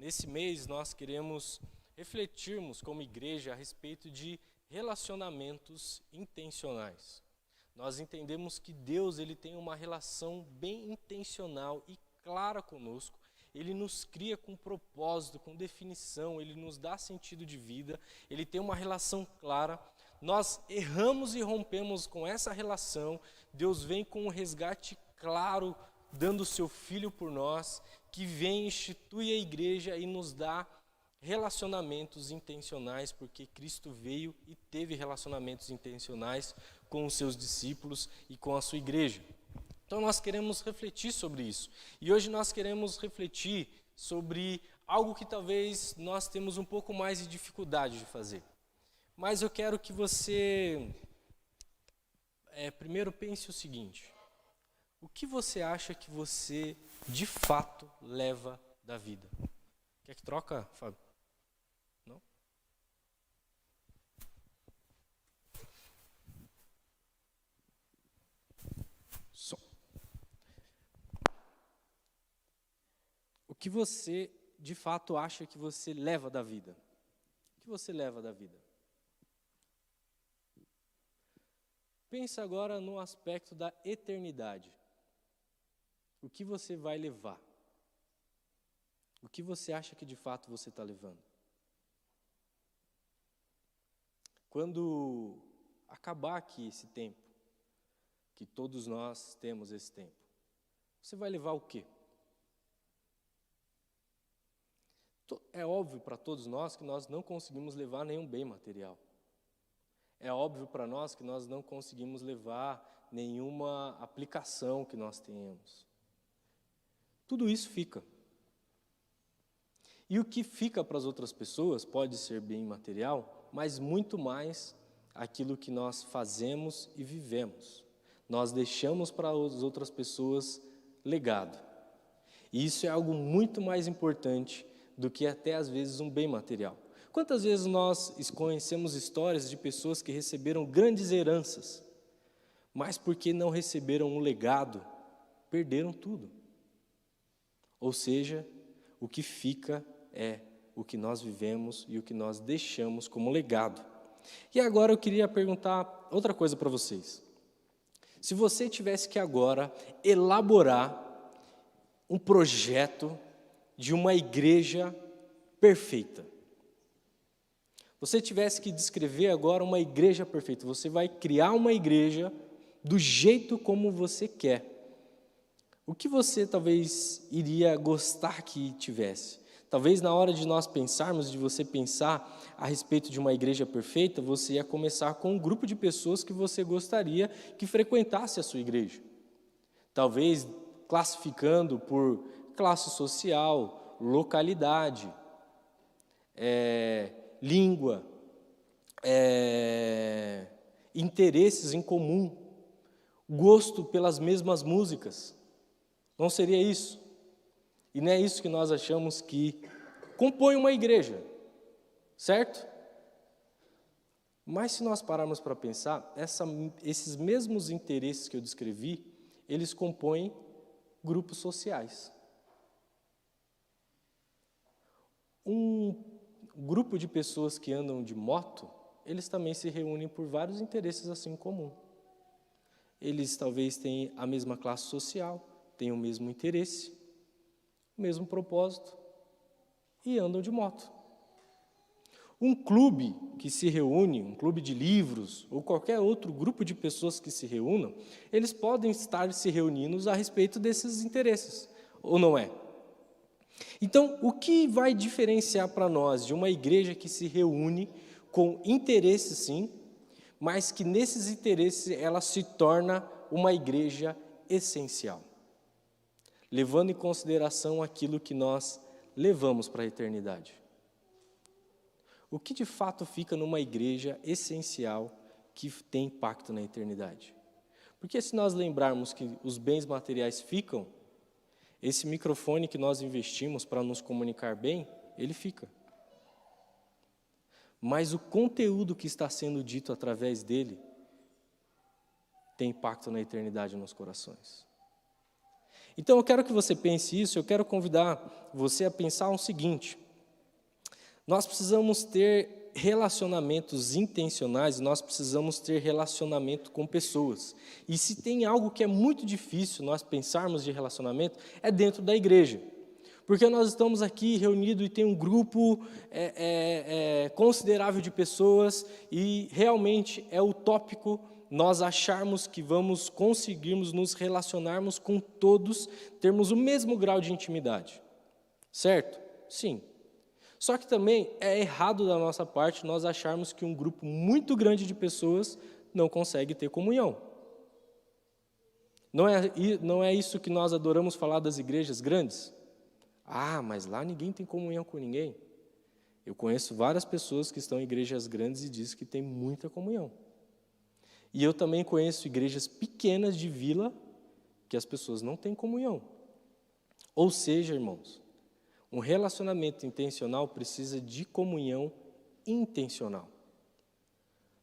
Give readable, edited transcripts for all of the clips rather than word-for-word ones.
Nesse mês nós queremos refletirmos como igreja a respeito de relacionamentos intencionais. Nós entendemos que Deus ele tem uma relação bem intencional e clara conosco. Ele nos cria com propósito, com definição, Ele nos dá sentido de vida, Ele tem uma relação clara. Nós erramos e rompemos com essa relação, Deus vem com um resgate claro, dando o seu Filho por nós, que vem, institui a igreja e nos dá relacionamentos intencionais, porque Cristo veio e teve relacionamentos intencionais com os seus discípulos e com a sua igreja. Então nós queremos refletir sobre isso. E hoje nós queremos refletir sobre algo que talvez nós temos um pouco mais de dificuldade de fazer. Mas eu quero que você primeiro pense o seguinte: o que você acha que você de fato leva da vida? Quer que troca, Fábio? Não? Som. O que você de fato acha que você leva da vida? O que você leva da vida? Pensa agora no aspecto da eternidade. O que você vai levar? O que você acha que de fato você está levando? Quando acabar aqui esse tempo, que todos nós temos esse tempo, você vai levar o quê? É óbvio para todos nós que nós não conseguimos levar nenhum bem material. É óbvio para nós que nós não conseguimos levar nenhuma aplicação que nós tenhamos. Tudo isso fica. E o que fica para as outras pessoas pode ser bem material, mas muito mais aquilo que nós fazemos e vivemos. Nós deixamos para as outras pessoas legado. E isso é algo muito mais importante do que até às vezes um bem material. Quantas vezes nós conhecemos histórias de pessoas que receberam grandes heranças, mas porque não receberam um legado, perderam tudo. Ou seja, o que fica é o que nós vivemos e o que nós deixamos como legado. E agora eu queria perguntar outra coisa para vocês. Se você tivesse que agora elaborar um projeto de uma igreja perfeita, você tivesse que descrever agora uma igreja perfeita, você vai criar uma igreja do jeito como você quer. O que você talvez iria gostar que tivesse? Talvez na hora de nós pensarmos, de você pensar a respeito de uma igreja perfeita, você ia começar com um grupo de pessoas que você gostaria que frequentasse a sua igreja. Talvez classificando por classe social, localidade, língua, interesses em comum, gosto pelas mesmas músicas. Não seria isso? E não é isso que nós achamos que compõe uma igreja, certo? Mas se nós pararmos para pensar, esses mesmos interesses que eu descrevi, eles compõem grupos sociais. Um grupo de pessoas que andam de moto, eles também se reúnem por vários interesses assim em comum. Eles talvez tenham a mesma classe social, têm o mesmo interesse, o mesmo propósito e andam de moto. Um clube que se reúne, um clube de livros ou qualquer outro grupo de pessoas que se reúnam, eles podem estar se reunindo a respeito desses interesses, ou não é? Então, o que vai diferenciar para nós de uma igreja que se reúne com interesses, sim, mas que nesses interesses ela se torna uma igreja essencial, levando em consideração aquilo que nós levamos para a eternidade? O que de fato fica numa igreja essencial que tem impacto na eternidade? Porque se nós lembrarmos que os bens materiais ficam, esse microfone que nós investimos para nos comunicar bem, ele fica. Mas o conteúdo que está sendo dito através dele tem impacto na eternidade nos corações. Então, eu quero que você pense isso, eu quero convidar você a pensar o seguinte: nós precisamos ter relacionamentos intencionais, nós precisamos ter relacionamento com pessoas. E se tem algo que é muito difícil nós pensarmos de relacionamento, é dentro da igreja. Porque nós estamos aqui reunidos e tem um grupo considerável de pessoas e realmente é utópico nós acharmos que vamos conseguirmos nos relacionarmos com todos, termos o mesmo grau de intimidade. Certo? Sim. Só que também é errado da nossa parte nós acharmos que um grupo muito grande de pessoas não consegue ter comunhão. Não é isso que nós adoramos falar das igrejas grandes? Ah, mas lá ninguém tem comunhão com ninguém. Eu conheço várias pessoas que estão em igrejas grandes e dizem que tem muita comunhão. E eu também conheço igrejas pequenas de vila que as pessoas não têm comunhão. Ou seja, irmãos, um relacionamento intencional precisa de comunhão intencional.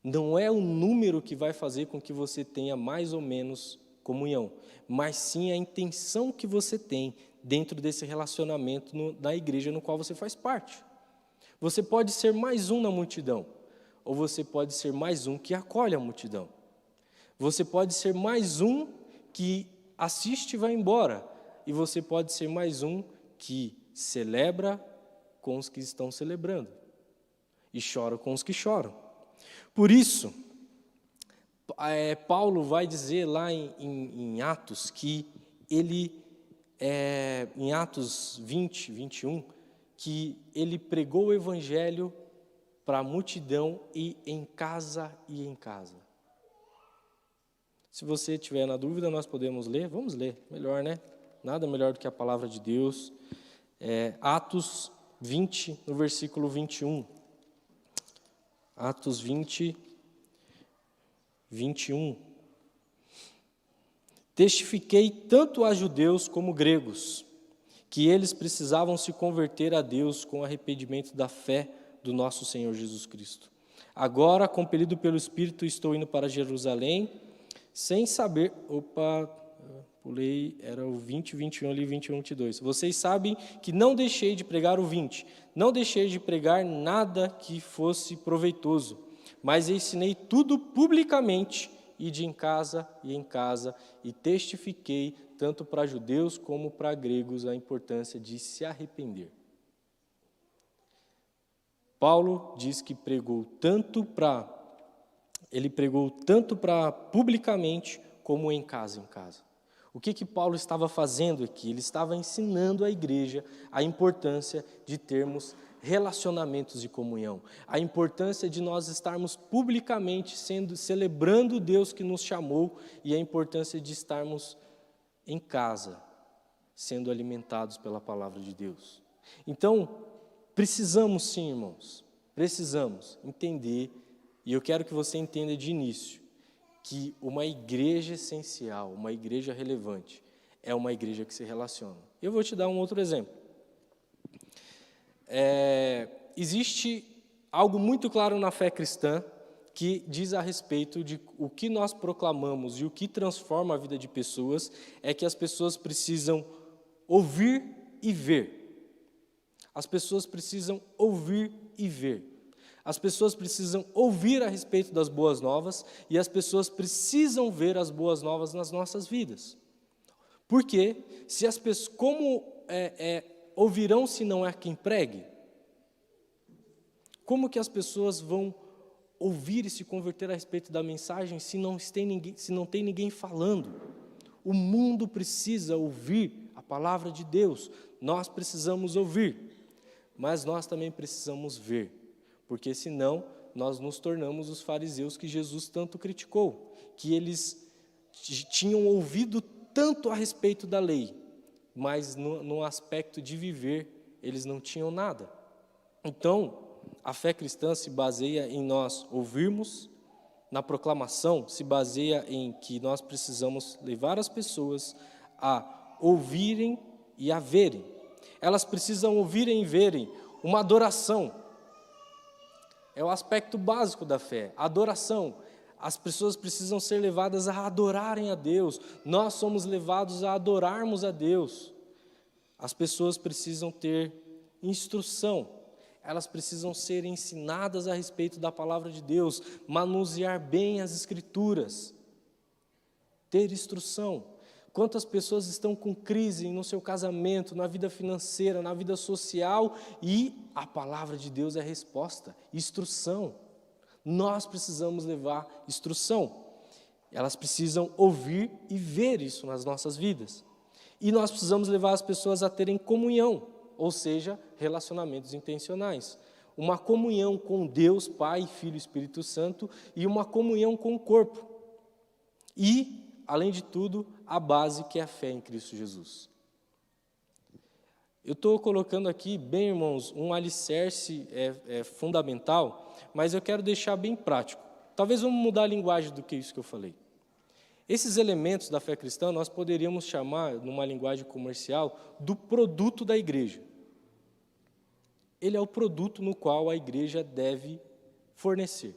Não é o número que vai fazer com que você tenha mais ou menos comunhão, mas sim a intenção que você tem dentro desse relacionamento na igreja no qual você faz parte. Você pode ser mais um na multidão, ou você pode ser mais um que acolhe a multidão. Você pode ser mais um que assiste e vai embora, e você pode ser mais um que celebra com os que estão celebrando e chora com os que choram. Por isso, Paulo vai dizer lá em Atos que ele, em Atos 20, 21, que ele pregou o evangelho para a multidão e em casa e em casa. Se você tiver na dúvida, nós podemos ler. Vamos ler, melhor, né? Nada melhor do que a palavra de Deus. Atos 20, no versículo 21. Atos 20, 21. Testifiquei tanto a judeus como gregos, que eles precisavam se converter a Deus com arrependimento da fé do nosso Senhor Jesus Cristo. Agora, compelido pelo Espírito, estou indo para Jerusalém, sem saber... Pulei, era o 20, 21 ali, 21, 22. Vocês sabem que não deixei de pregar o 20. Não deixei de pregar nada que fosse proveitoso, mas ensinei tudo publicamente, e de em casa, e testifiquei, tanto para judeus como para gregos, a importância de se arrepender. Paulo diz que pregou tanto para publicamente, como em casa. O que Paulo estava fazendo aqui? Ele estava ensinando à igreja a importância de termos relacionamentos de comunhão, a importância de nós estarmos publicamente celebrando o Deus que nos chamou e a importância de estarmos em casa, sendo alimentados pela palavra de Deus. Então, precisamos sim, irmãos, precisamos entender, e eu quero que você entenda de início, que uma igreja essencial, uma igreja relevante, é uma igreja que se relaciona. Eu vou te dar um outro exemplo. Existe algo muito claro na fé cristã que diz a respeito de o que nós proclamamos e o que transforma a vida de pessoas, é que as pessoas precisam ouvir e ver. As pessoas precisam ouvir e ver. As pessoas precisam ouvir a respeito das boas novas e as pessoas precisam ver as boas novas nas nossas vidas. Porque se as pessoas, como ouvirão se não é quem pregue? Como que as pessoas vão ouvir e se converter a respeito da mensagem se não tem ninguém falando? O mundo precisa ouvir a palavra de Deus. Nós precisamos ouvir, mas nós também precisamos ver. Porque senão nós nos tornamos os fariseus que Jesus tanto criticou, que eles tinham ouvido tanto a respeito da lei, mas no aspecto de viver eles não tinham nada. Então, a fé cristã se baseia em nós ouvirmos, na proclamação se baseia em que nós precisamos levar as pessoas a ouvirem e a verem. Elas precisam ouvirem e verem uma adoração. É o aspecto básico da fé, a adoração. As pessoas precisam ser levadas a adorarem a Deus. Nós somos levados a adorarmos a Deus. As pessoas precisam ter instrução. Elas precisam ser ensinadas a respeito da palavra de Deus, manusear bem as Escrituras, ter instrução. Quantas pessoas estão com crise no seu casamento, na vida financeira, na vida social, e a palavra de Deus é a resposta, instrução. Nós precisamos levar instrução. Elas precisam ouvir e ver isso nas nossas vidas. E nós precisamos levar as pessoas a terem comunhão, ou seja, relacionamentos intencionais. Uma comunhão com Deus, Pai, Filho e Espírito Santo, e uma comunhão com o corpo. E, além de tudo, a base que é a fé em Cristo Jesus. Eu estou colocando aqui, bem, irmãos, um alicerce fundamental, mas eu quero deixar bem prático. Talvez vamos mudar a linguagem do que isso que eu falei. Esses elementos da fé cristã nós poderíamos chamar, numa linguagem comercial, do produto da igreja. Ele é o produto no qual a igreja deve fornecer.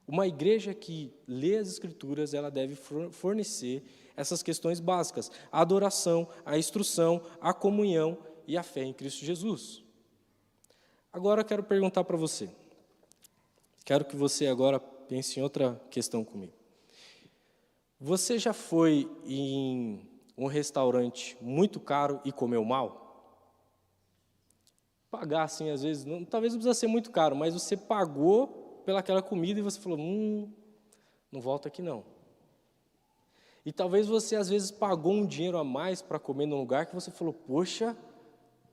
Uma igreja que lê as Escrituras, ela deve fornecer essas questões básicas: a adoração, a instrução, a comunhão e a fé em Cristo Jesus. Agora eu quero perguntar para você. Quero que você agora pense em outra questão comigo. Você já foi em um restaurante muito caro e comeu mal? Pagar assim, às vezes, talvez não precisa ser muito caro, mas você pagou pelaquela comida e você falou, não volta aqui não. E talvez você, às vezes, pagou um dinheiro a mais para comer num lugar que você falou, poxa,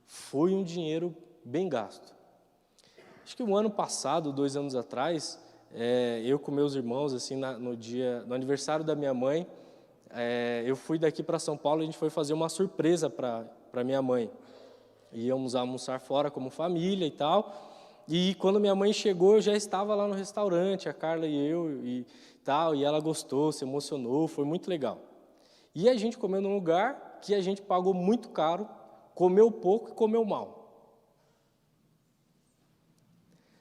foi um dinheiro bem gasto. Acho que um ano passado, 2 anos atrás, eu com meus irmãos, assim, no aniversário da minha mãe, eu fui daqui para São Paulo e a gente foi fazer uma surpresa para minha mãe. Íamos almoçar fora como família e tal, e quando minha mãe chegou, eu já estava lá no restaurante, a Carla e eu, e tal, e ela gostou, se emocionou, foi muito legal. E a gente comeu num lugar que a gente pagou muito caro, comeu pouco e comeu mal.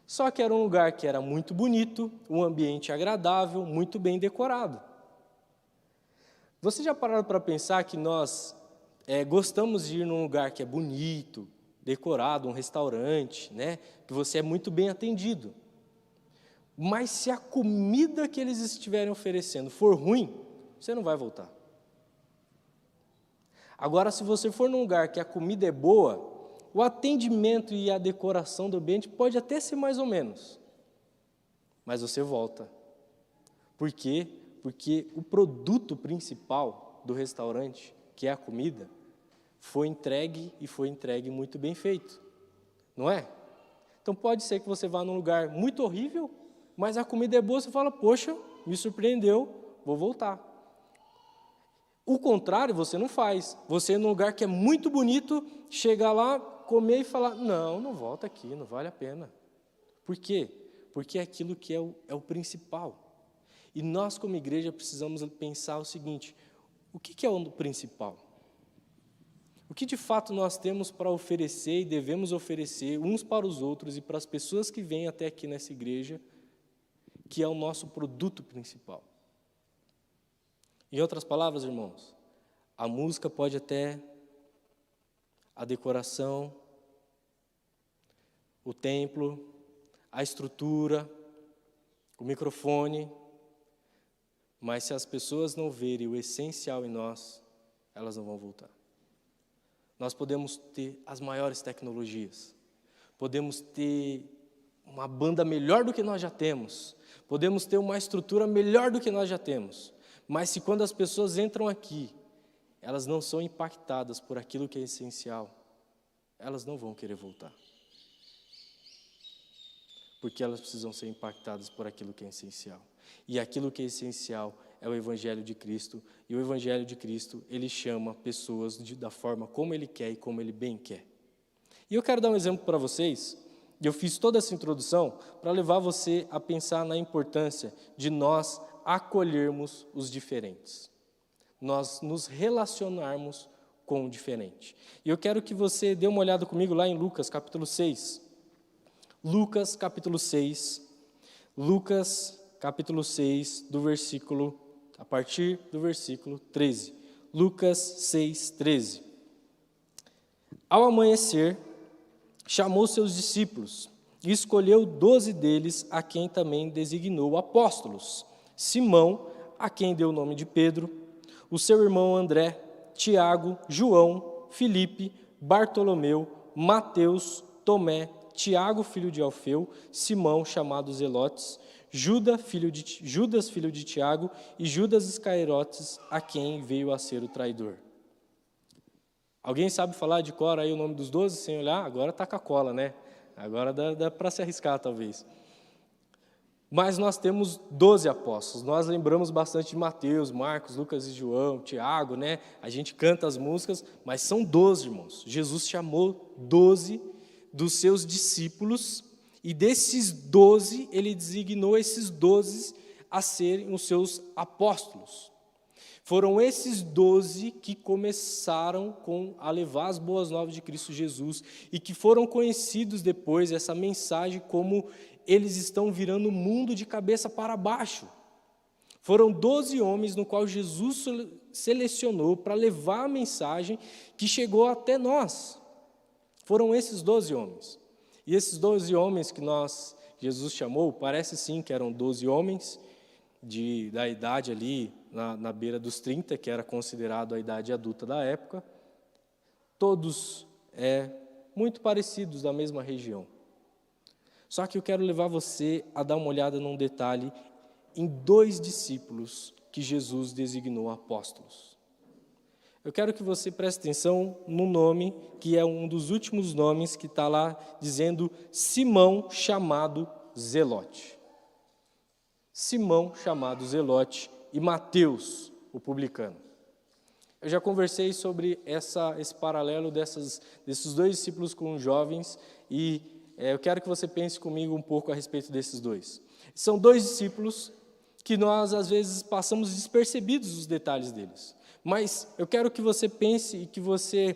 Só que era um lugar que era muito bonito, um ambiente agradável, muito bem decorado. Você já parou para pensar que nós gostamos de ir num lugar que é bonito, decorado, um restaurante, né? Que você é muito bem atendido. Mas se a comida que eles estiverem oferecendo for ruim, você não vai voltar. Agora, se você for num lugar que a comida é boa, o atendimento e a decoração do ambiente pode até ser mais ou menos, mas você volta. Por quê? Porque o produto principal do restaurante, que é a comida, foi entregue muito bem feito, não é? Então pode ser que você vá num lugar muito horrível, mas a comida é boa, você fala, poxa, me surpreendeu, vou voltar. O contrário você não faz. Você num lugar que é muito bonito, chega lá, comer e falar, não volta aqui, não vale a pena. Por quê? Porque é aquilo que é o principal. E nós como igreja precisamos pensar o seguinte, o que é o principal? O que de fato nós temos para oferecer e devemos oferecer uns para os outros e para as pessoas que vêm até aqui nessa igreja, que é o nosso produto principal. Em outras palavras, irmãos, a música pode até, a decoração, o templo, a estrutura, o microfone, mas se as pessoas não verem o essencial em nós, elas não vão voltar. Nós podemos ter as maiores tecnologias, podemos ter uma banda melhor do que nós já temos, podemos ter uma estrutura melhor do que nós já temos, mas se quando as pessoas entram aqui, elas não são impactadas por aquilo que é essencial, elas não vão querer voltar. Porque elas precisam ser impactadas por aquilo que é essencial. E aquilo que é essencial é o Evangelho de Cristo. E o Evangelho de Cristo, ele chama pessoas da forma como ele quer e como ele bem quer. E eu quero dar um exemplo para vocês. Eu fiz toda essa introdução para levar você a pensar na importância de nós acolhermos os diferentes. Nós nos relacionarmos com o diferente. E eu quero que você dê uma olhada comigo lá em Lucas, capítulo 6. Lucas, capítulo 6. Lucas, capítulo 6, a partir do versículo 13. Lucas 6, 13. Ao amanhecer, chamou seus discípulos e escolheu 12 deles, a quem também designou apóstolos. Simão, a quem deu o nome de Pedro, o seu irmão André, Tiago, João, Filipe, Bartolomeu, Mateus, Tomé, Tiago, filho de Alfeu, Simão, chamado Zelotes, Judas, filho de Tiago, e Judas Iscariotes, a quem veio a ser o traidor. Alguém sabe falar de cor aí o nome dos 12 sem olhar? Agora está com a cola, né? Agora dá para se arriscar, talvez. Mas nós temos 12 apóstolos. Nós lembramos bastante de Mateus, Marcos, Lucas e João, Tiago, né? A gente canta as músicas, mas são 12, irmãos. Jesus chamou 12 dos seus discípulos, e desses 12, ele designou esses 12 a serem os seus apóstolos. Foram esses 12 que começaram a levar as boas novas de Cristo Jesus e que foram conhecidos depois, essa mensagem, como eles estão virando o mundo de cabeça para baixo. Foram 12 homens no qual Jesus selecionou para levar a mensagem que chegou até nós. Foram esses 12 homens. E esses 12 homens que Jesus chamou, parece sim que eram 12 homens da idade ali, na beira dos 30, que era considerado a idade adulta da época, todos muito parecidos, da mesma região. Só que eu quero levar você a dar uma olhada num detalhe em 2 discípulos que Jesus designou apóstolos. Eu quero que você preste atenção no nome, que é um dos últimos nomes que está lá, dizendo Simão, chamado Zelote. Simão, chamado Zelote, e Mateus, o publicano. Eu já conversei sobre esse paralelo desses 2 discípulos com os jovens, e eu quero que você pense comigo um pouco a respeito desses 2. São 2 discípulos que nós, às vezes, passamos despercebidos os detalhes deles. Mas eu quero que você pense e que você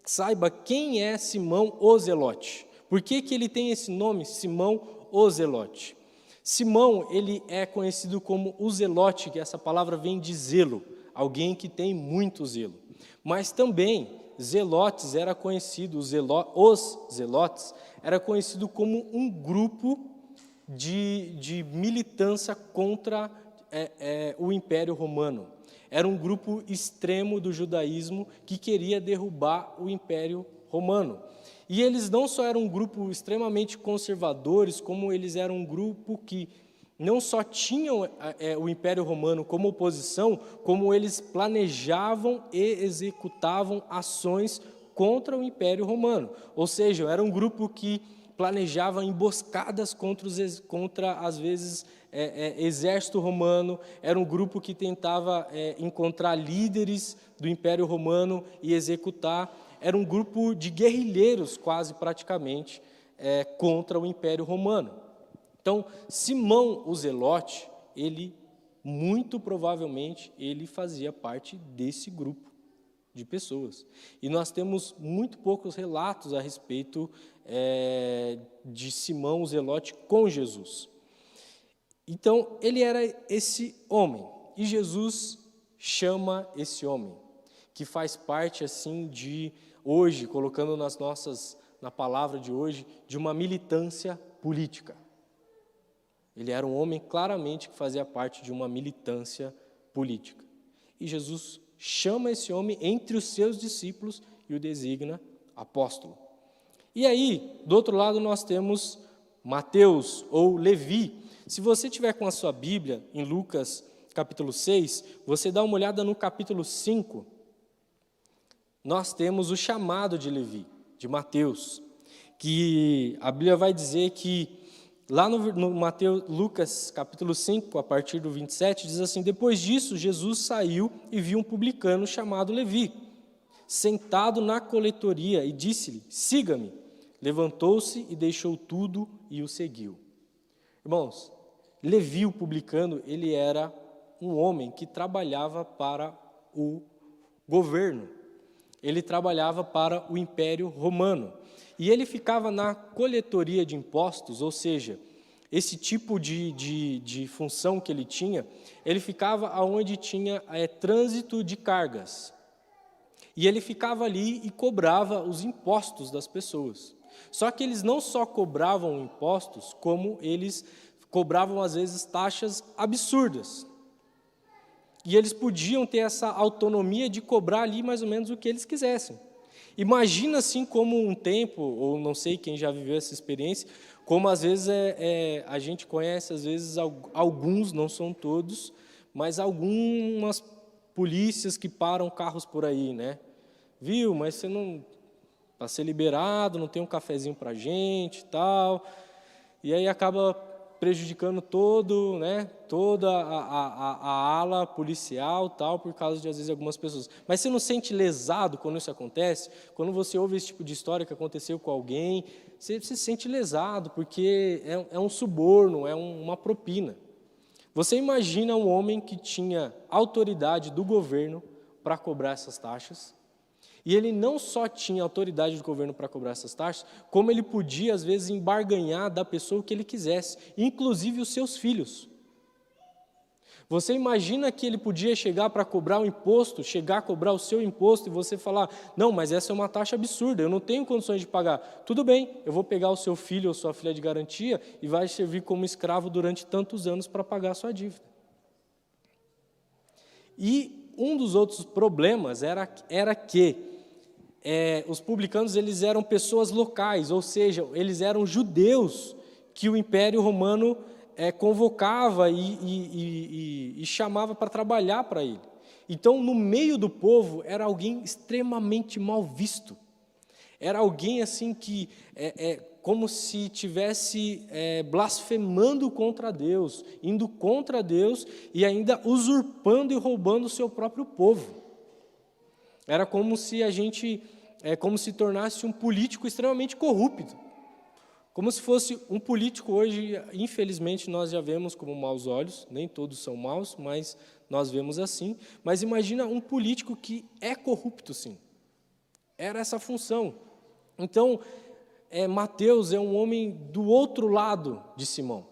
saiba quem é Simão o Zelote. Por que ele tem esse nome, Simão o Zelote? Simão, ele é conhecido como o Zelote, que essa palavra vem de zelo, alguém que tem muito zelo. Mas também, Zelotes era conhecido, os Zelotes, era conhecido como um grupo de militância contra o Império Romano. Era um grupo extremo do judaísmo que queria derrubar o Império Romano. E eles não só eram um grupo extremamente conservadores, como eles eram um grupo que não só tinham o Império Romano como oposição, como eles planejavam e executavam ações contra o Império Romano. Ou seja, era um grupo que planejava emboscadas contra às vezes, exército romano. Era um grupo que tentava encontrar líderes do Império Romano e executar. Era um grupo de guerrilheiros, quase praticamente, contra o Império Romano. Então, Simão o Zelote, muito provavelmente, ele fazia parte desse grupo de pessoas. E nós temos muito poucos relatos a respeito de Simão o Zelote com Jesus. Então, ele era esse homem, e Jesus chama esse homem, que faz parte, assim, de hoje, colocando na palavra de hoje, de uma militância política. Ele era um homem, claramente, que fazia parte de uma militância política. E Jesus chama esse homem entre os seus discípulos e o designa apóstolo. E aí, do outro lado, nós temos Mateus, ou Levi. Se você tiver com a sua Bíblia, em Lucas, capítulo 6, você dá uma olhada no capítulo 5, nós temos o chamado de Levi, de Mateus, que a Bíblia vai dizer que, lá no Lucas, capítulo 5, a partir do 27, diz assim: depois disso, Jesus saiu e viu um publicano chamado Levi, sentado na coletoria, e disse-lhe: siga-me. Levantou-se e deixou tudo e o seguiu. Irmãos, Levi, o publicano, ele era um homem que trabalhava para o governo. Ele trabalhava para o Império Romano. E ele ficava na coletoria de impostos, ou seja, esse tipo de função que ele ficava onde tinha trânsito de cargas. E ele ficava ali e cobrava os impostos das pessoas. Só que eles não só cobravam impostos, como eles cobravam, às vezes, taxas absurdas. E eles podiam ter essa autonomia de cobrar ali mais ou menos o que eles quisessem. Imagina assim como um tempo, ou não sei quem já viveu essa experiência, como às vezes a gente conhece, às vezes alguns, não são todos, mas algumas polícias que param carros por aí, né? Viu, mas você não, para ser liberado, não tem um cafezinho para a gente e tal, e aí acaba prejudicando toda a ala policial, tal, por causa de, às vezes, algumas pessoas. Mas você não sente lesado quando isso acontece? Quando você ouve esse tipo de história que aconteceu com alguém, você se sente lesado, porque é um suborno, é uma propina. Você imagina um homem que tinha autoridade do governo para cobrar essas taxas, e ele não só tinha autoridade do governo para cobrar essas taxas, como ele podia, às vezes, embarganhar da pessoa o que ele quisesse, inclusive os seus filhos. Você imagina que ele podia chegar para cobrar o imposto, chegar a cobrar o seu imposto, e você falar, não, mas essa é uma taxa absurda, eu não tenho condições de pagar. Tudo bem, eu vou pegar o seu filho ou sua filha de garantia e vai servir como escravo durante tantos anos para pagar a sua dívida. E um dos outros problemas era que os publicanos eles eram pessoas locais, ou seja, eles eram judeus que o Império Romano convocava e chamava para trabalhar para ele. Então, no meio do povo, era alguém extremamente mal visto. Era alguém assim que, como se estivesse blasfemando contra Deus, indo contra Deus e ainda usurpando e roubando o seu próprio povo. Era como se como se tornasse um político extremamente corrupto. Como se fosse um político hoje, infelizmente, nós já vemos como maus olhos, nem todos são maus, mas nós vemos assim. Mas imagina um político que é corrupto, sim. Era essa função. Então, Mateus é um homem do outro lado de Simão.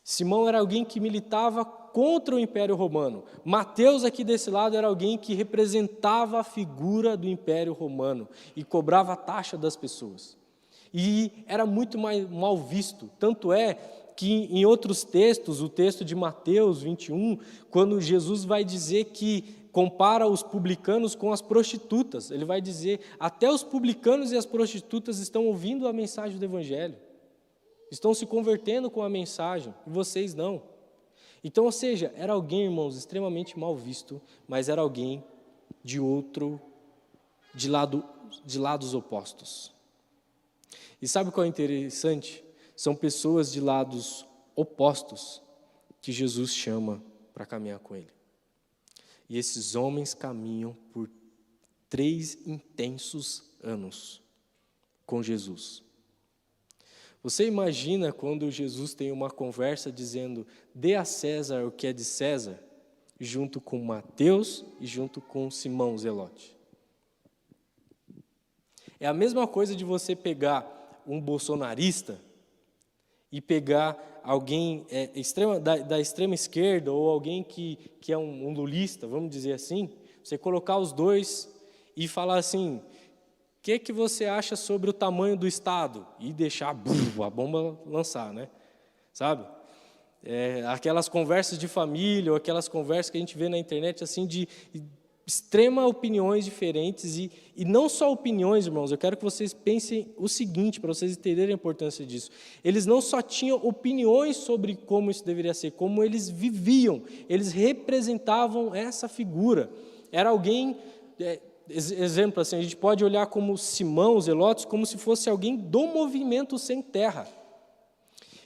Simão era alguém que militava contra o Império Romano. Mateus, aqui desse lado, era alguém que representava a figura do Império Romano e cobrava a taxa das pessoas. E era muito mal visto. Tanto é que em outros textos, o texto de Mateus 21, quando Jesus vai dizer que compara os publicanos com as prostitutas, ele vai dizer, até os publicanos e as prostitutas estão ouvindo a mensagem do Evangelho. Estão se convertendo com a mensagem, e vocês não. Então, ou seja, era alguém, irmãos, extremamente mal visto, mas era alguém de lados opostos. E sabe qual é interessante? São pessoas de lados opostos que Jesus chama para caminhar com ele. E esses homens caminham por 3 intensos anos com Jesus. Você imagina quando Jesus tem uma conversa dizendo, dê a César o que é de César, junto com Mateus e junto com Simão Zelote. É a mesma coisa de você pegar um bolsonarista e pegar alguém da extrema esquerda ou alguém que é um lulista, vamos dizer assim, você colocar os dois e falar assim, o que você acha sobre o tamanho do Estado? E deixar a bomba lançar, né? Sabe? Aquelas conversas de família, ou aquelas conversas que a gente vê na internet, assim, de extremas opiniões diferentes, e não só opiniões, irmãos, eu quero que vocês pensem o seguinte, para vocês entenderem a importância disso. Eles não só tinham opiniões sobre como isso deveria ser, como eles viviam, eles representavam essa figura. Era alguém... Exemplo, assim, a gente pode olhar como Simão Zelotes como se fosse alguém do movimento sem terra.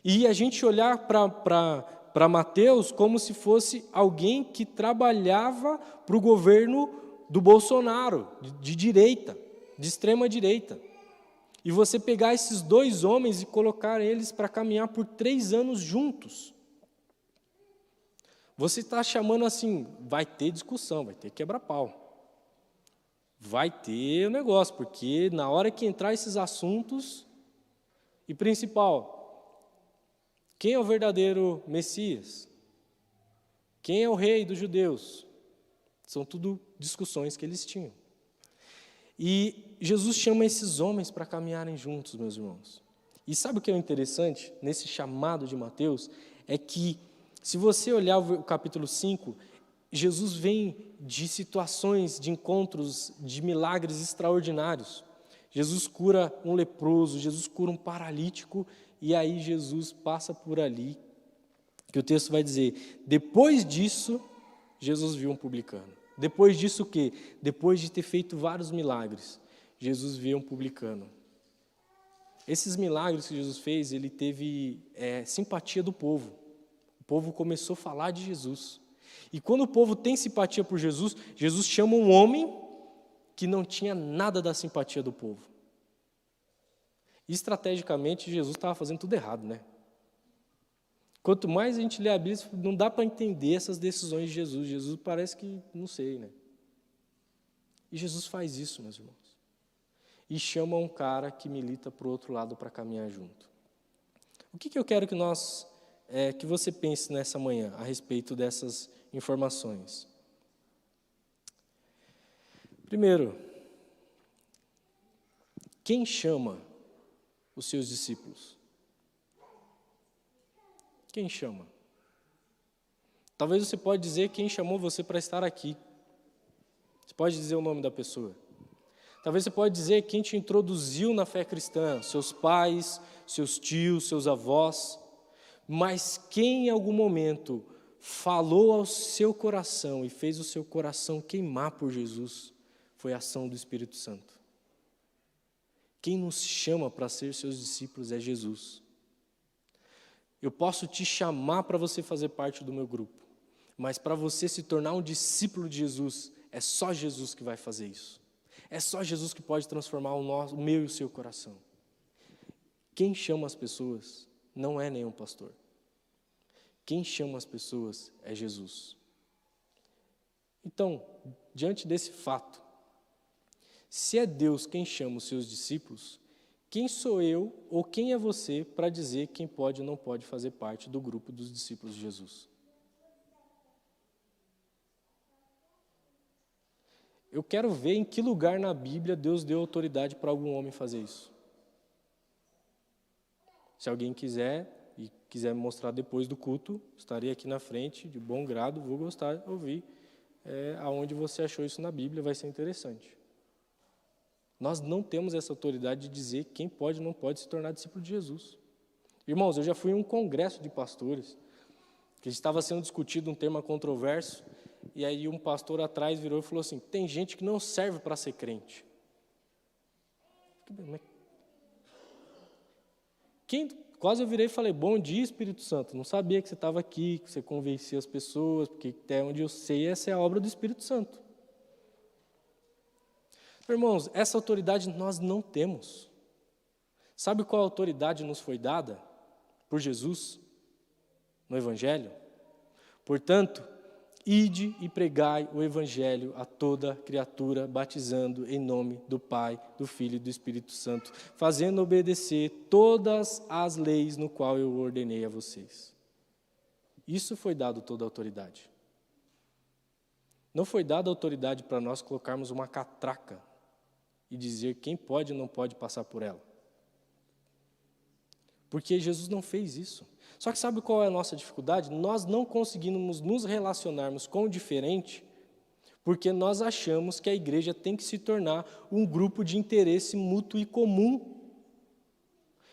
E a gente olhar para Mateus como se fosse alguém que trabalhava para o governo do Bolsonaro, de direita, de extrema direita. E você pegar esses 2 homens e colocar eles para caminhar por 3 anos juntos. Você está chamando assim, vai ter discussão, vai ter quebra-pau. Vai ter o negócio, porque na hora que entrar esses assuntos, e principal, Quem é o verdadeiro Messias? Quem é o rei dos judeus? São tudo discussões que eles tinham. E Jesus chama esses homens para caminharem juntos, meus irmãos. E sabe o que é interessante nesse chamado de Mateus? É que, se você olhar o capítulo 5, Jesus vem de situações, de encontros, de milagres extraordinários. Jesus cura um leproso, Jesus cura um paralítico, e aí Jesus passa por ali, que o texto vai dizer, depois disso, Jesus viu um publicano. Depois disso o quê? Depois de ter feito vários milagres, Jesus viu um publicano. Esses milagres que Jesus fez, ele teve simpatia do povo. O povo começou a falar de Jesus. E quando o povo tem simpatia por Jesus, Jesus chama um homem que não tinha nada da simpatia do povo. Estrategicamente, Jesus estava fazendo tudo errado, né? Quanto mais a gente lê a Bíblia, não dá para entender essas decisões de Jesus. Jesus parece que, não sei, né? E Jesus faz isso, meus irmãos. E chama um cara que milita para o outro lado para caminhar junto. O que eu quero que você pense nessa manhã a respeito dessas informações? Primeiro, quem chama os seus discípulos? Quem chama? Talvez você pode dizer quem chamou você para estar aqui. Você pode dizer o nome da pessoa. Talvez você pode dizer quem te introduziu na fé cristã, seus pais, seus tios, seus avós. Mas quem em algum momento falou ao seu coração e fez o seu coração queimar por Jesus, foi a ação do Espírito Santo. Quem nos chama para ser seus discípulos é Jesus. Eu posso te chamar para você fazer parte do meu grupo, mas para você se tornar um discípulo de Jesus, é só Jesus que vai fazer isso. É só Jesus que pode transformar o meu e o seu coração. Quem chama as pessoas não é nenhum pastor. Quem chama as pessoas é Jesus. Então, diante desse fato, se é Deus quem chama os seus discípulos, quem sou eu ou quem é você para dizer quem pode ou não pode fazer parte do grupo dos discípulos de Jesus? Eu quero ver em que lugar na Bíblia Deus deu autoridade para algum homem fazer isso. Se alguém quiser e quiser me mostrar depois do culto, estarei aqui na frente, de bom grado, vou gostar de ouvir aonde você achou isso na Bíblia, vai ser interessante. Nós não temos essa autoridade de dizer quem pode ou não pode se tornar discípulo de Jesus. Irmãos, eu já fui em um congresso de pastores, que estava sendo discutido um tema controverso, e aí um pastor atrás virou e falou assim, tem gente que não serve para ser crente. Quase eu virei e falei, bom dia Espírito Santo, não sabia que você estava aqui, que você convencia as pessoas, porque até onde eu sei, essa é a obra do Espírito Santo. Irmãos, essa autoridade nós não temos. Sabe qual autoridade nos foi dada por Jesus no Evangelho? Portanto, ide e pregai o Evangelho a toda criatura, batizando em nome do Pai, do Filho e do Espírito Santo, fazendo obedecer todas as leis no qual eu ordenei a vocês. Isso foi dado toda a autoridade. Não foi dada autoridade para nós colocarmos uma catraca e dizer quem pode e não pode passar por ela. Porque Jesus não fez isso. Só que sabe qual é a nossa dificuldade? Nós não conseguimos nos relacionarmos com o diferente porque nós achamos que a igreja tem que se tornar um grupo de interesse mútuo e comum,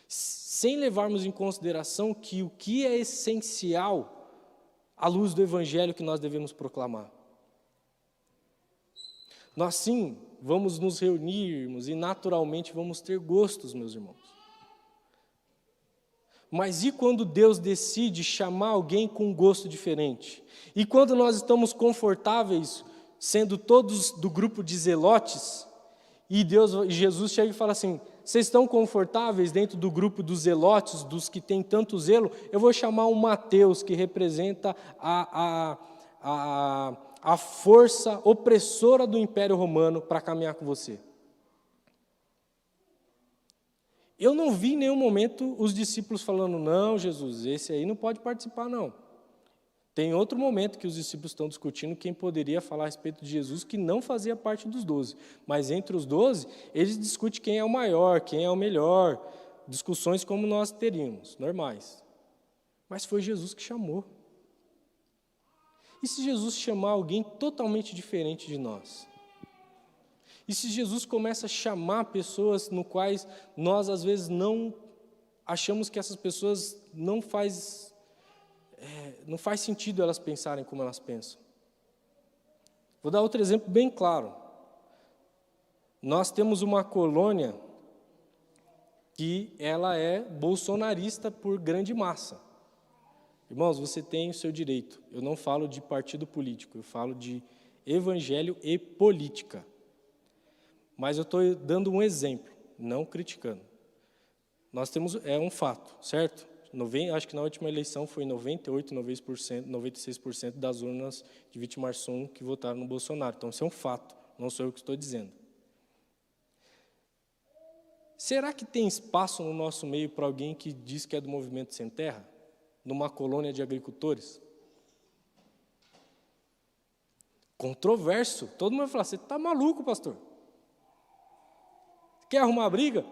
sem levarmos em consideração que o que é essencial à luz do Evangelho que nós devemos proclamar. Nós sim vamos nos reunirmos e naturalmente vamos ter gostos, meus irmãos. Mas e quando Deus decide chamar alguém com um gosto diferente? E quando nós estamos confortáveis, sendo todos do grupo de zelotes, e Jesus chega e fala assim, vocês estão confortáveis dentro do grupo dos zelotes, dos que têm tanto zelo? Eu vou chamar o Mateus, que representa a força opressora do Império Romano para caminhar com você. Eu não vi em nenhum momento os discípulos falando, não, Jesus, esse aí não pode participar, não. Tem outro momento que os discípulos estão discutindo quem poderia falar a respeito de Jesus que não fazia parte dos 12. Mas entre os 12, eles discutem quem é o maior, quem é o melhor. Discussões como nós teríamos, normais. Mas foi Jesus que chamou. E se Jesus chamar alguém totalmente diferente de nós? E se Jesus começa a chamar pessoas no quais nós, às vezes, não achamos que essas pessoas não faz sentido elas pensarem como elas pensam? Vou dar outro exemplo bem claro. Nós temos uma colônia que ela é bolsonarista por grande massa. Irmãos, você tem o seu direito. Eu não falo de partido político, eu falo de evangelho e política. Mas eu estou dando um exemplo, não criticando. Nós temos, é um fato, certo? Acho que na última eleição foi 98%, 96% das urnas de Vitimarsum que votaram no Bolsonaro. Então, isso é um fato, não sou eu que estou dizendo. Será que tem espaço no nosso meio para alguém que diz que é do Movimento Sem Terra? Numa colônia de agricultores? Controverso. Todo mundo vai falar, você está maluco, pastor? Quer arrumar briga?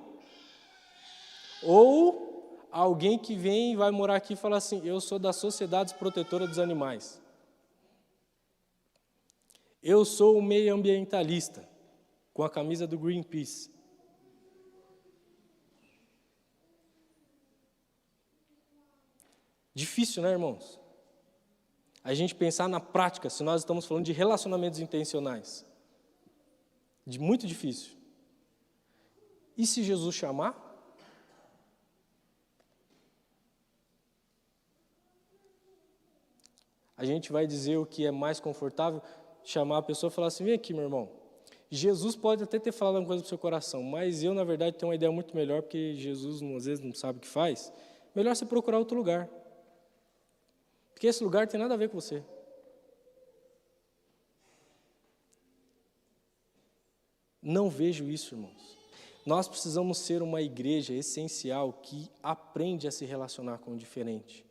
Ou alguém que vem e vai morar aqui e fala assim, eu sou da Sociedade Protetora dos Animais. Eu sou um meio ambientalista, com a camisa do Greenpeace. Difícil, né, irmãos? A gente pensar na prática, se nós estamos falando de relacionamentos intencionais. Muito difícil. E se Jesus chamar? A gente vai dizer o que é mais confortável, chamar a pessoa e falar assim, vem aqui, meu irmão. Jesus pode até ter falado uma coisa para o seu coração, mas eu, na verdade, tenho uma ideia muito melhor, porque Jesus, às vezes, não sabe o que faz. Melhor você procurar outro lugar. Porque esse lugar tem nada a ver com você. Não vejo isso, irmãos. Nós precisamos ser uma igreja essencial que aprende a se relacionar com o diferente.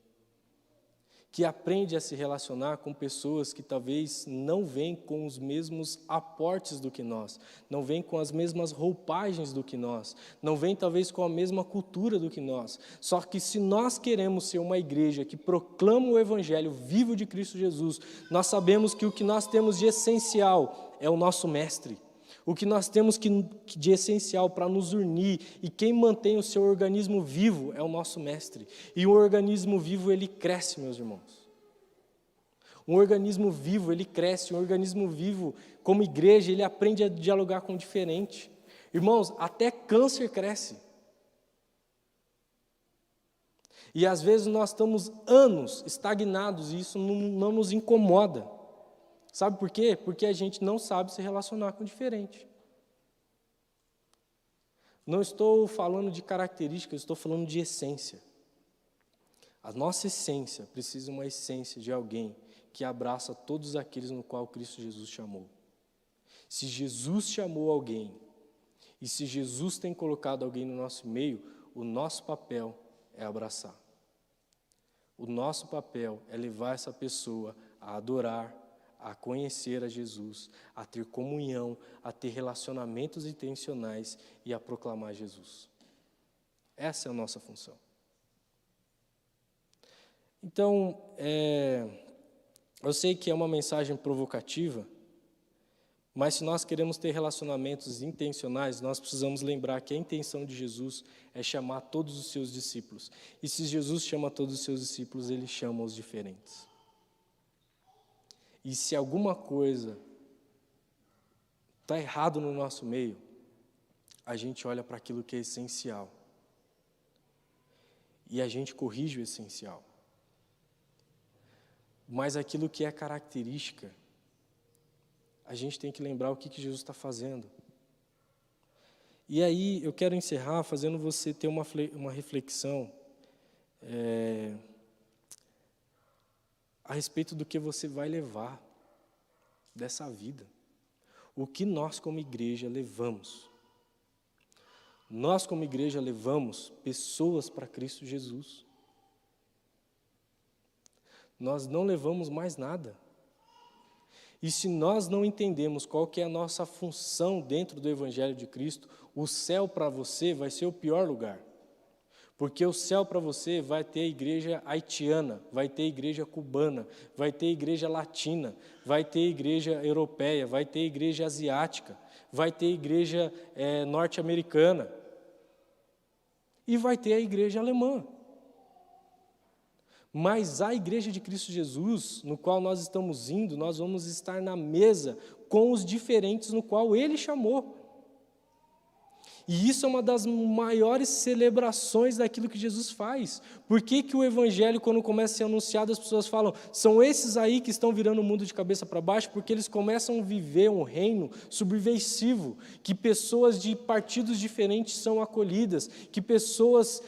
Que aprende a se relacionar com pessoas que talvez não vêm com os mesmos aportes do que nós, não vêm com as mesmas roupagens do que nós, não vêm talvez com a mesma cultura do que nós. Só que se nós queremos ser uma igreja que proclama o evangelho vivo de Cristo Jesus, nós sabemos que o que nós temos de essencial é o nosso mestre. O que nós temos de essencial para nos unir e quem mantém o seu organismo vivo é o nosso mestre. E o organismo vivo, ele cresce, meus irmãos. Um organismo vivo, ele cresce. Um organismo vivo, como igreja, ele aprende a dialogar com o diferente. Irmãos, até câncer cresce. E às vezes nós estamos anos estagnados e isso não nos incomoda. Sabe por quê? Porque a gente não sabe se relacionar com o diferente. Não estou falando de características, estou falando de essência. A nossa essência precisa de uma essência de alguém que abraça todos aqueles no qual Cristo Jesus chamou. Se Jesus chamou alguém, e se Jesus tem colocado alguém no nosso meio, o nosso papel é abraçar. O nosso papel é levar essa pessoa a adorar, a conhecer a Jesus, a ter comunhão, a ter relacionamentos intencionais e a proclamar Jesus. Essa é a nossa função. Então, eu sei que é uma mensagem provocativa, mas se nós queremos ter relacionamentos intencionais, nós precisamos lembrar que a intenção de Jesus é chamar todos os seus discípulos. E se Jesus chama todos os seus discípulos, ele chama os diferentes. E se alguma coisa está errado no nosso meio, a gente olha para aquilo que é essencial. E a gente corrige o essencial. Mas aquilo que é característica, a gente tem que lembrar o que Jesus está fazendo. E aí eu quero encerrar fazendo você ter uma reflexão a respeito do que você vai levar dessa vida. O que nós como igreja levamos. Nós, como igreja, levamos pessoas para Cristo Jesus. Nós não levamos mais nada. E se nós não entendemos qual que é a nossa função dentro do Evangelho de Cristo, o céu para você vai ser o pior lugar. Porque o céu para você vai ter a igreja haitiana, vai ter a igreja cubana, vai ter a igreja latina, vai ter a igreja europeia, vai ter a igreja asiática, vai ter a igreja norte-americana e vai ter a igreja alemã. Mas a igreja de Cristo Jesus, no qual nós estamos indo, nós vamos estar na mesa com os diferentes no qual Ele chamou. E isso é uma das maiores celebrações daquilo que Jesus faz. Por que que o Evangelho, quando começa a ser anunciado, as pessoas falam, são esses aí que estão virando o mundo de cabeça para baixo? Porque eles começam a viver um reino subversivo, que pessoas de partidos diferentes são acolhidas, que pessoas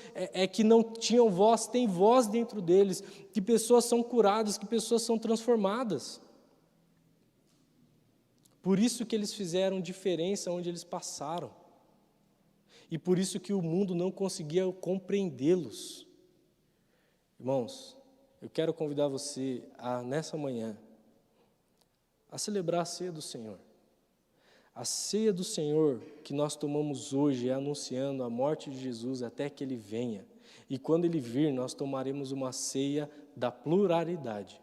que não tinham voz, têm voz dentro deles, que pessoas são curadas, que pessoas são transformadas. Por isso que eles fizeram diferença onde eles passaram. E por isso que o mundo não conseguia compreendê-los. Irmãos, eu quero convidar você nessa manhã, a celebrar a ceia do Senhor. A ceia do Senhor que nós tomamos hoje é anunciando a morte de Jesus até que Ele venha. E quando Ele vir, nós tomaremos uma ceia da pluralidade.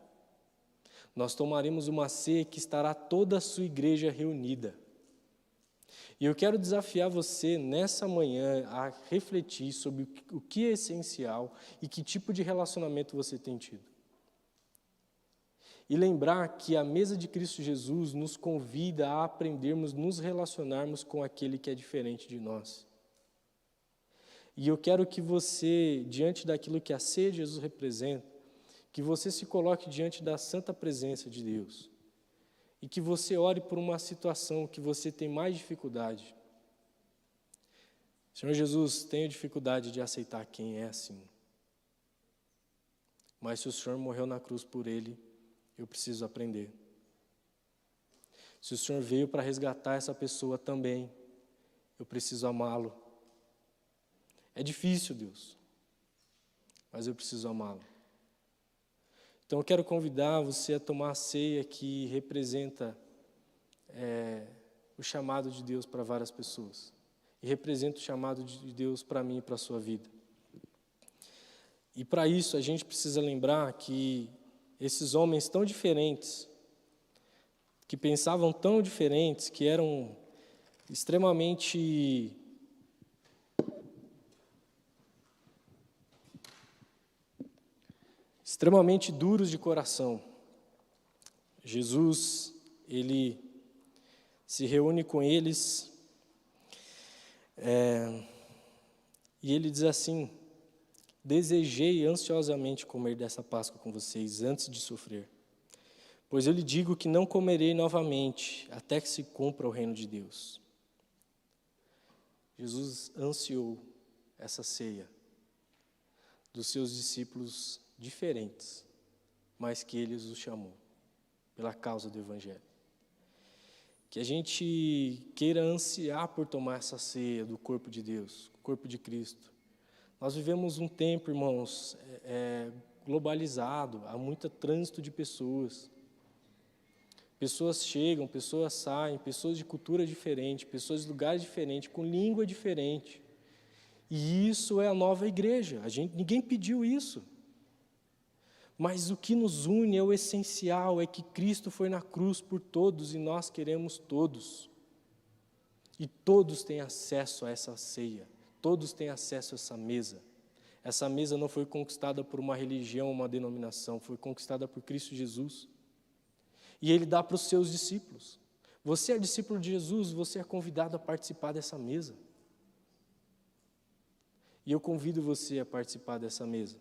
Nós tomaremos uma ceia que estará toda a sua igreja reunida. E eu quero desafiar você nessa manhã a refletir sobre o que é essencial e que tipo de relacionamento você tem tido. E lembrar que a mesa de Cristo Jesus nos convida a aprendermos, nos relacionarmos com aquele que é diferente de nós. E eu quero que você, diante daquilo que a ceia de Jesus representa, que você se coloque diante da santa presença de Deus. E que você ore por uma situação que você tem mais dificuldade. Senhor Jesus, tenho dificuldade de aceitar quem é assim. Mas se o Senhor morreu na cruz por ele, eu preciso aprender. Se o Senhor veio para resgatar essa pessoa também, eu preciso amá-lo. É difícil, Deus, mas eu preciso amá-lo. Então eu quero convidar você a tomar a ceia que representa o chamado de Deus para várias pessoas. E representa o chamado de Deus para mim e para a sua vida. E para isso a gente precisa lembrar que esses homens tão diferentes, que pensavam tão diferentes, que eram extremamente duros de coração. Jesus, Ele se reúne com eles e Ele diz assim, desejei ansiosamente comer dessa Páscoa com vocês antes de sofrer, pois eu lhe digo que não comerei novamente até que se cumpra o reino de Deus. Jesus ansiou essa ceia dos seus discípulos diferentes, mas que Ele os chamou pela causa do Evangelho. Que a gente queira ansiar por tomar essa ceia do corpo de Deus, o corpo de Cristo. Nós vivemos um tempo, irmãos, globalizado, há muito trânsito de pessoas. Pessoas chegam, pessoas saem, pessoas de cultura diferente, pessoas de lugares diferentes, com língua diferente. E isso é a nova igreja. Ninguém pediu isso. Mas o que nos une é o essencial, é que Cristo foi na cruz por todos e nós queremos todos. E todos têm acesso a essa ceia, todos têm acesso a essa mesa. Essa mesa não foi conquistada por uma religião, uma denominação, foi conquistada por Cristo Jesus. E Ele dá para os seus discípulos. Você é discípulo de Jesus, você é convidado a participar dessa mesa. E eu convido você a participar dessa mesa.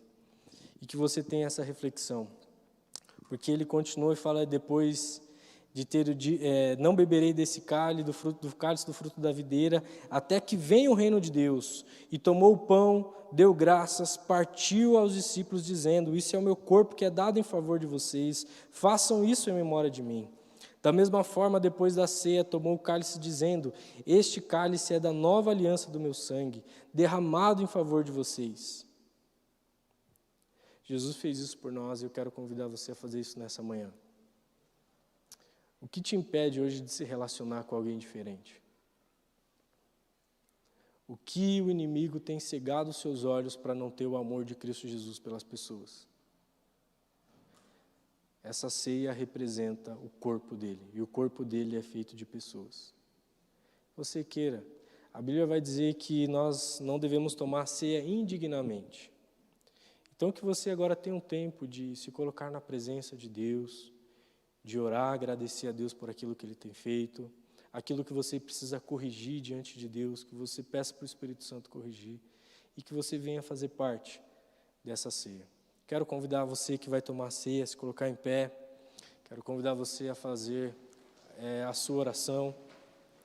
E que você tenha essa reflexão. Porque Ele continua e fala depois de ter não beberei desse cálice do fruto da videira, até que venha o reino de Deus. E tomou o pão, deu graças, partiu aos discípulos, dizendo, isso é o meu corpo que é dado em favor de vocês, façam isso em memória de mim. Da mesma forma, depois da ceia, tomou o cálice, dizendo: Este cálice é da nova aliança do meu sangue, derramado em favor de vocês. Jesus fez isso por nós e eu quero convidar você a fazer isso nessa manhã. O que te impede hoje de se relacionar com alguém diferente? O que o inimigo tem cegado os seus olhos para não ter o amor de Cristo Jesus pelas pessoas? Essa ceia representa o corpo dele, e o corpo dele é feito de pessoas. Você queira. A Bíblia vai dizer que nós não devemos tomar ceia indignamente. Então que você agora tenha um tempo de se colocar na presença de Deus, de orar, agradecer a Deus por aquilo que Ele tem feito, aquilo que você precisa corrigir diante de Deus, que você peça para o Espírito Santo corrigir, e que você venha fazer parte dessa ceia. Quero convidar você que vai tomar a ceia, a se colocar em pé. Quero convidar você a fazer a sua oração.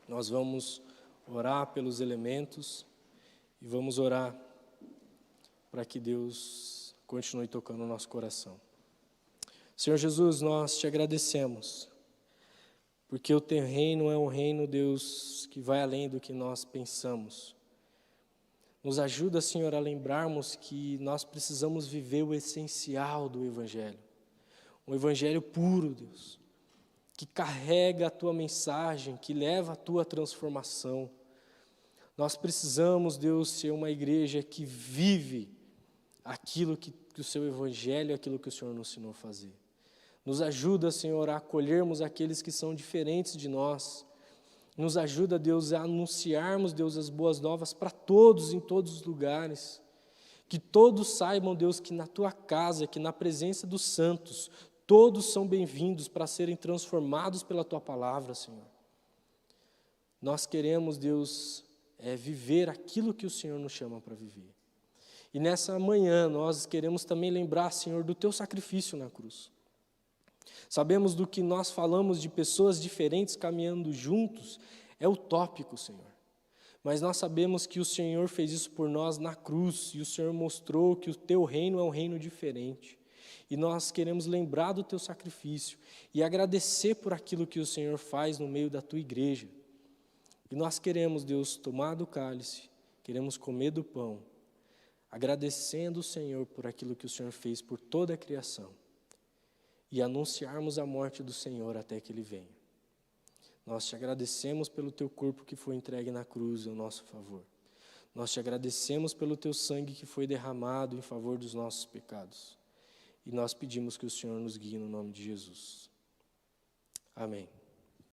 Nós vamos orar pelos elementos e vamos orar para que Deus continue tocando o nosso coração. Senhor Jesus, nós te agradecemos, porque o teu reino é um reino, Deus, que vai além do que nós pensamos. Nos ajuda, Senhor, a lembrarmos que nós precisamos viver o essencial do Evangelho. Um Evangelho puro, Deus, que carrega a Tua mensagem, que leva a Tua transformação. Nós precisamos, Deus, ser uma igreja que vive aquilo que o Seu Evangelho, aquilo que o Senhor nos ensinou a fazer. Nos ajuda, Senhor, a acolhermos aqueles que são diferentes de nós. Nos ajuda, Deus, a anunciarmos, Deus, as boas novas para todos, em todos os lugares. Que todos saibam, Deus, que na Tua casa, que na presença dos santos, todos são bem-vindos para serem transformados pela Tua palavra, Senhor. Nós queremos, Deus, viver aquilo que o Senhor nos chama para viver. E nessa manhã nós queremos também lembrar, Senhor, do Teu sacrifício na cruz. Sabemos do que nós falamos de pessoas diferentes caminhando juntos, é utópico, Senhor. Mas nós sabemos que o Senhor fez isso por nós na cruz, e o Senhor mostrou que o Teu reino é um reino diferente. E nós queremos lembrar do Teu sacrifício e agradecer por aquilo que o Senhor faz no meio da Tua igreja. E nós queremos, Deus, tomar do cálice, queremos comer do pão, agradecendo o Senhor por aquilo que o Senhor fez por toda a criação. E anunciarmos a morte do Senhor até que Ele venha. Nós te agradecemos pelo Teu corpo que foi entregue na cruz em nosso favor. Nós te agradecemos pelo Teu sangue que foi derramado em favor dos nossos pecados. E nós pedimos que o Senhor nos guie no nome de Jesus. Amém.